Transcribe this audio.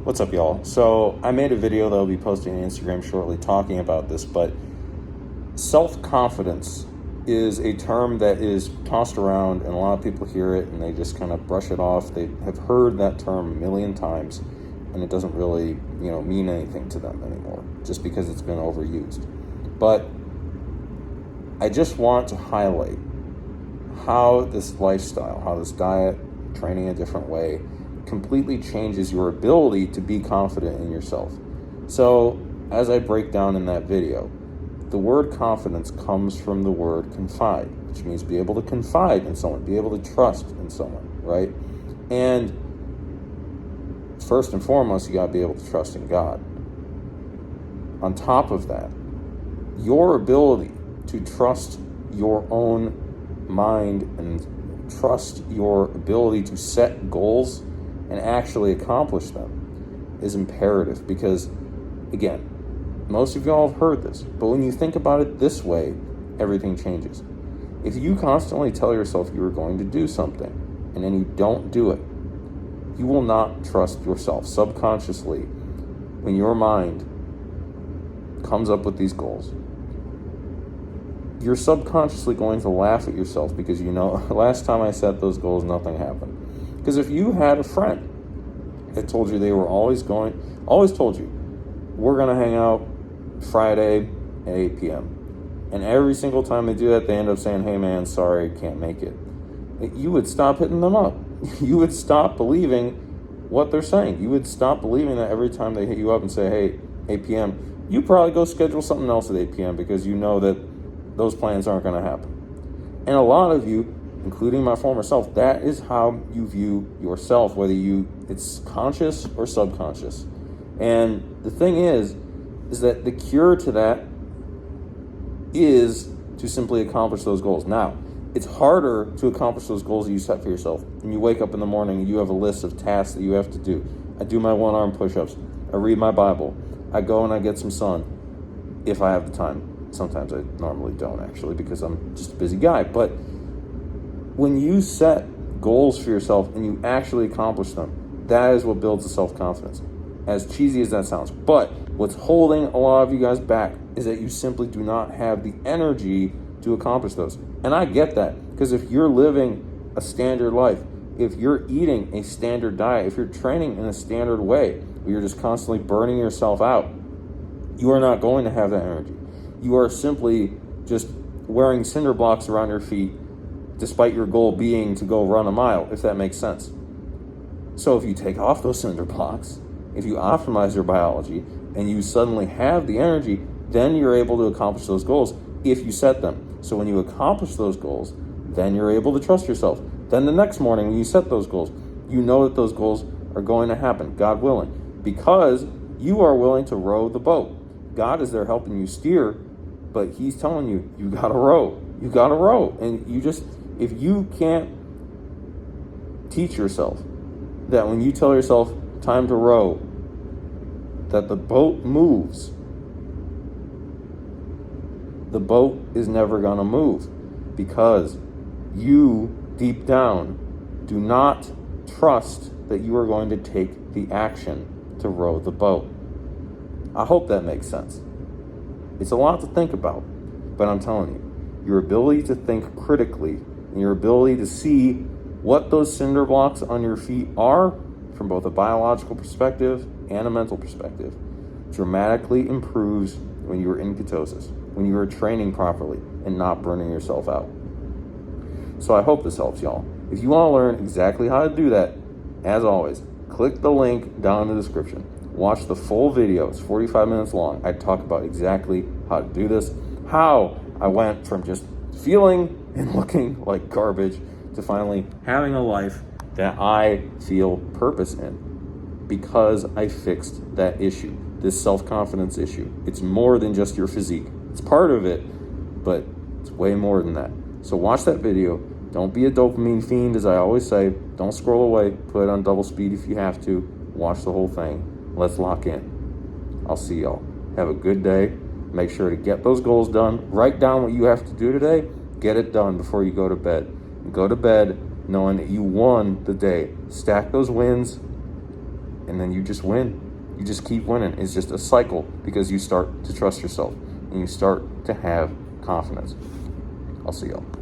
What's up, y'all? So I made a video that I'll be posting on Instagram shortly talking about this, but self-confidence is a term that is tossed around and a lot of people hear it and they just kind of brush it off. They have heard that term a million times and it doesn't really, mean anything to them anymore just because it's been overused. But I just want to highlight how this lifestyle, how this diet, training a different way, completely changes your ability to be confident in yourself. So as I break down in that video, the word confidence comes from the word confide, which means be able to confide in someone, be able to trust in someone, right? And first and foremost, you got to be able to trust in God. On top of that, your ability to trust your own mind and trust your ability to set goals and actually accomplish them is imperative because, again, most of y'all have heard this, but when you think about it this way, everything changes. If you constantly tell yourself you are going to do something and then you don't do it, you will not trust yourself. Subconsciously, when your mind comes up with these goals, you're subconsciously going to laugh at yourself because last time I set those goals, nothing happened. Because if you had a friend that told you they were always told you, we're going to hang out Friday at 8 p.m. And every single time they do that, they end up saying, hey man, sorry, I can't make it. You would stop hitting them up. You would stop believing what they're saying. You would stop believing that every time they hit you up and say, hey, 8 p.m., you probably go schedule something else at 8 p.m. because you know that those plans aren't going to happen. And a lot of you, including my former self, that is how you view yourself, whether it's conscious or subconscious. And the thing is that the cure to that is to simply accomplish those goals. Now, it's harder to accomplish those goals that you set for yourself. And you wake up in the morning and you have a list of tasks that you have to do. I do my one-arm push-ups. I read my Bible. I go and I get some sun if I have the time. Sometimes I normally don't, actually, because I'm just a busy guy. But when you set goals for yourself and you actually accomplish them, that is what builds the self-confidence. As cheesy as that sounds. But what's holding a lot of you guys back is that you simply do not have the energy to accomplish those. And I get that, because if you're living a standard life, if you're eating a standard diet, if you're training in a standard way, where you're just constantly burning yourself out, you are not going to have that energy. You are simply just wearing cinder blocks around your feet, despite your goal being to go run a mile, if that makes sense. So if you take off those cinder blocks, if you optimize your biology, and you suddenly have the energy, then you're able to accomplish those goals if you set them. So when you accomplish those goals, then you're able to trust yourself. Then the next morning when you set those goals, you know that those goals are going to happen, God willing, because you are willing to row the boat. God is there helping you steer, but he's telling you, you gotta row. You gotta row. And if you can't teach yourself that when you tell yourself, time to row, that the boat moves, the boat is never gonna move because you, deep down, do not trust that you are going to take the action to row the boat. I hope that makes sense. It's a lot to think about, but I'm telling you, your ability to think critically and your ability to see what those cinder blocks on your feet are from both a biological perspective and a mental perspective dramatically improves when you are in ketosis, when you are training properly and not burning yourself out. So I hope this helps y'all. If you want to learn exactly how to do that, as always, click the link down in the description. Watch the full video. It's 45 minutes long. I talk about exactly how to do this, how I went from just feeling and looking like garbage to finally having a life that I feel purpose in because I fixed that issue, this self-confidence issue. It's more than just your physique. It's part of it, but it's way more than that. So watch that video. Don't be a dopamine fiend, as I always say. Don't scroll away. Put it on double speed if you have to. Watch the whole thing. Let's lock in. I'll see y'all. Have a good day. Make sure to get those goals done. Write down what you have to do today. Get it done before you go to bed. And go to bed knowing that you won the day. Stack those wins and then you just win. You just keep winning. It's just a cycle because you start to trust yourself and you start to have confidence. I'll see y'all.